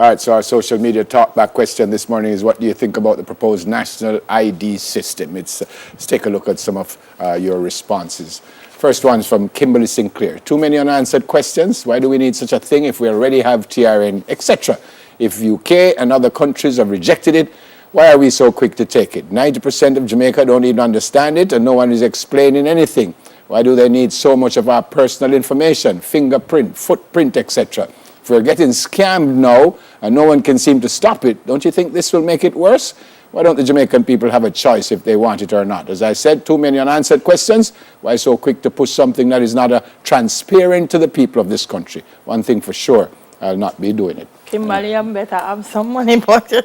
All right, so our social media talkback question this morning is, what do you think about the proposed national ID system? Let's take a look at some of your responses. First one's from Kimberly Sinclair. Too many unanswered questions. Why do we need such a thing if we already have TRN, etc.? If UK and other countries have rejected it, why are we so quick to take it? 90% of Jamaica don't even understand it, and no one is explaining anything. Why do they need so much of our personal information, fingerprint, footprint, etc.? If we're getting scammed now and no one can seem to stop it, don't you think this will make it worse? Why don't the Jamaican people have a choice if they want it or not? As I said, too many unanswered questions. Why so quick to push something that is not transparent to the people of this country? One thing for sure, I'll not be doing it. Kimberly, you better have some money, but they're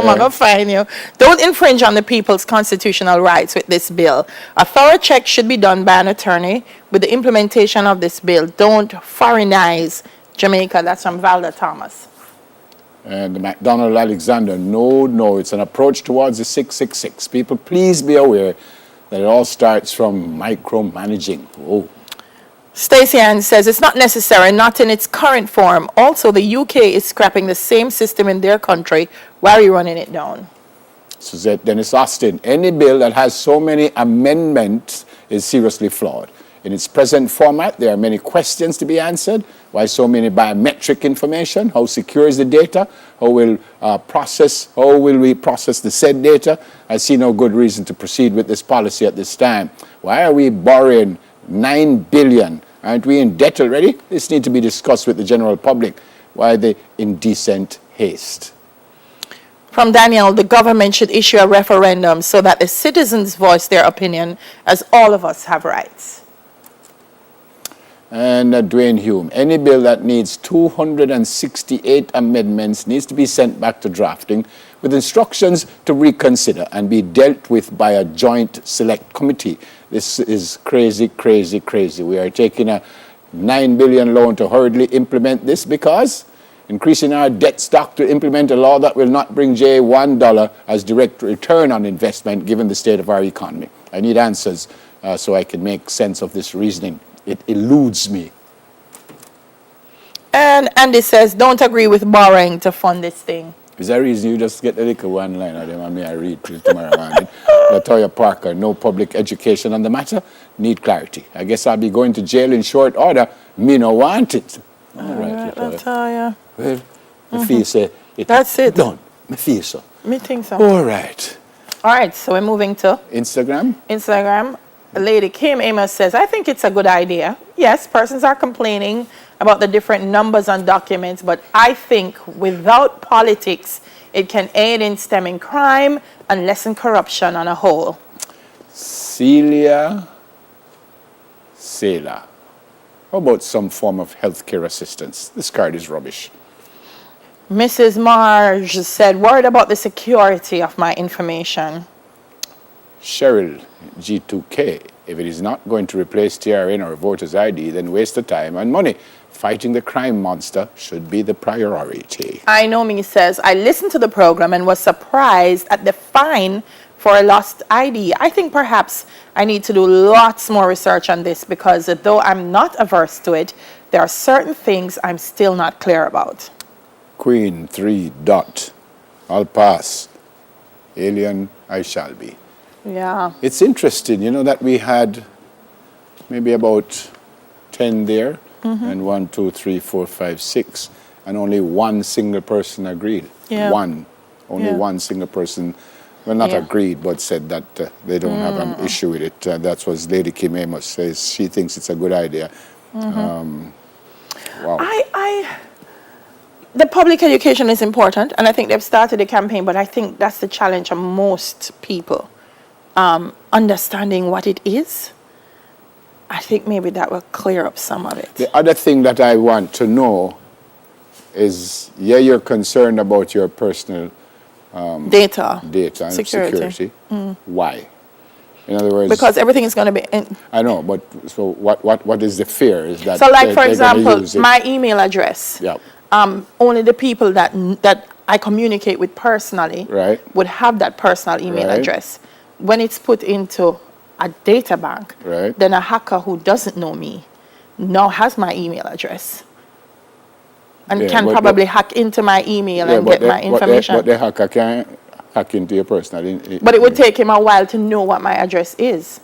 going to fine you. Don't infringe on the people's constitutional rights with this bill. A thorough check should be done by an attorney with the implementation of this bill. Don't foreignize Jamaica. That's from Valda Thomas. And McDonald Alexander, no, it's an approach towards the 666. People, please be aware that it all starts from micromanaging. Whoa. Stacey Ann says it's not necessary, not in its current form. Also, the UK is scrapping the same system in their country. Why are you running it down? Suzette Dennis Austin, any bill that has so many amendments is seriously flawed. In its present format, there are many questions to be answered. Why so many biometric information? How secure is the data? How will we process the said data? I see no good reason to proceed with this policy at this time. Why are we borrowing $9 billion? Aren't we in debt already? This needs to be discussed with the general public. Why the indecent haste? From Daniel, the government should issue a referendum so that the citizens voice their opinion, as all of us have rights. And Dwayne Hume, any bill that needs 268 amendments needs to be sent back to drafting with instructions to reconsider and be dealt with by a joint select committee. This is crazy. We are taking a $9 billion loan to hurriedly implement this because increasing our debt stock to implement a law that will not bring J $1 as direct return on investment given the state of our economy. I need answers so I can make sense of this reasoning. It eludes me. And Andy says, don't agree with borrowing to fund this thing. Is that reason you just get a little one line of them and I read till tomorrow morning? Latoya Parker, no public education on the matter, need clarity. I guess I'll be going to jail in short order. Me no want it. All right, Latoya. Well, me feel say it. That's it. Done. Me feel so. Me think so. All right. All right, so we're moving to Instagram. Lady Kim Amos says, I think it's a good idea. Yes, persons are complaining about the different numbers on documents, but I think without politics, it can aid in stemming crime and lessen corruption on a whole. Celia Sela. How about some form of healthcare assistance? This card is rubbish. Mrs. Marge said, worried about the security of my information. Cheryl G2K, if it is not going to replace TRN or voter's ID, then waste the time and money. Fighting the crime monster should be the priority. I know me says, I listened to the program and was surprised at the fine for a lost ID. I think perhaps I need to do lots more research on this because though I'm not averse to it, there are certain things I'm still not clear about. Queen 3 dot. I'll pass. Alien I shall be. Yeah. It's interesting, you know, that we had maybe about 10 there, and 1, 2, 3, 4, 5, 6, and only one single person agreed. Yeah. Only one single person, well, not agreed, but said that they don't have an issue with it. That's what Lady Kim Amos says. She thinks it's a good idea. Wow. The public education is important, and I think they've started a campaign, but I think that's the challenge of most people. Understanding what it is, I think maybe that will clear up some of it. The other thing that I want to know is, you're concerned about your personal data and security. Why? In other words, because everything is going to be. I know, but so what is the fear? Is that so, like for example, my email address. Yeah. Only the people that I communicate with personally would have that personal email address. When it's put into a data bank, then a hacker who doesn't know me now has my email address. and Yeah, can but probably hack into my email Yeah, and but get my information. But the hacker can hack into your personal. But it would take him a while to know what my address is.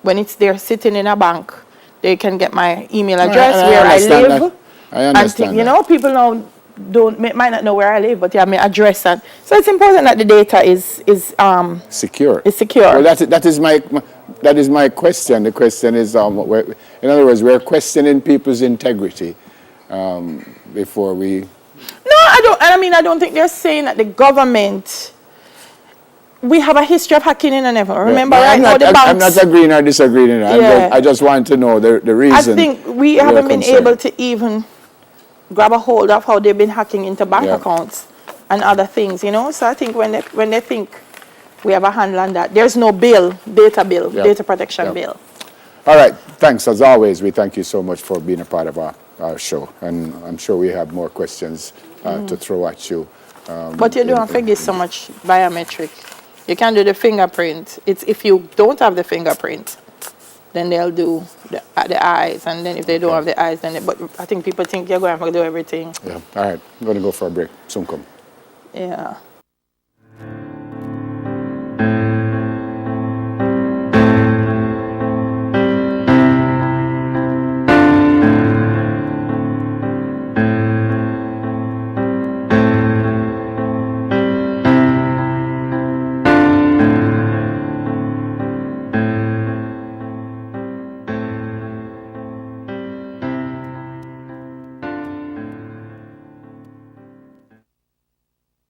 When it's there sitting in a bank, they can get my email address, where I understand live. that. I And understand you that. know, people now might not know where I live, but you have my address. And so it's important that the data is Secure. secure. Well, that is my question. The question is, in other words, we're questioning people's integrity before we. No, I don't think they're saying that the government. We have a history of hacking in and ever. Remember, No, right now the banks. I'm not agreeing or disagreeing. Yeah. I just want to know the reason. I think we haven't been able to even grab a hold of how they've been hacking into bank accounts and other things, you know. So I think when they think we have a handle on that, there's no data protection bill. All right. Thanks. As always, we thank you so much for being a part of our show. And I'm sure we have more questions to throw at you. But you don't forget so much biometric. You can do the fingerprint. It's if you don't have the fingerprint, then they'll do the eyes. And then if they don't have the eyes, but I think people think you're going to have to do everything. Yeah. All right. I'm going to go for a break. Soon come. Yeah.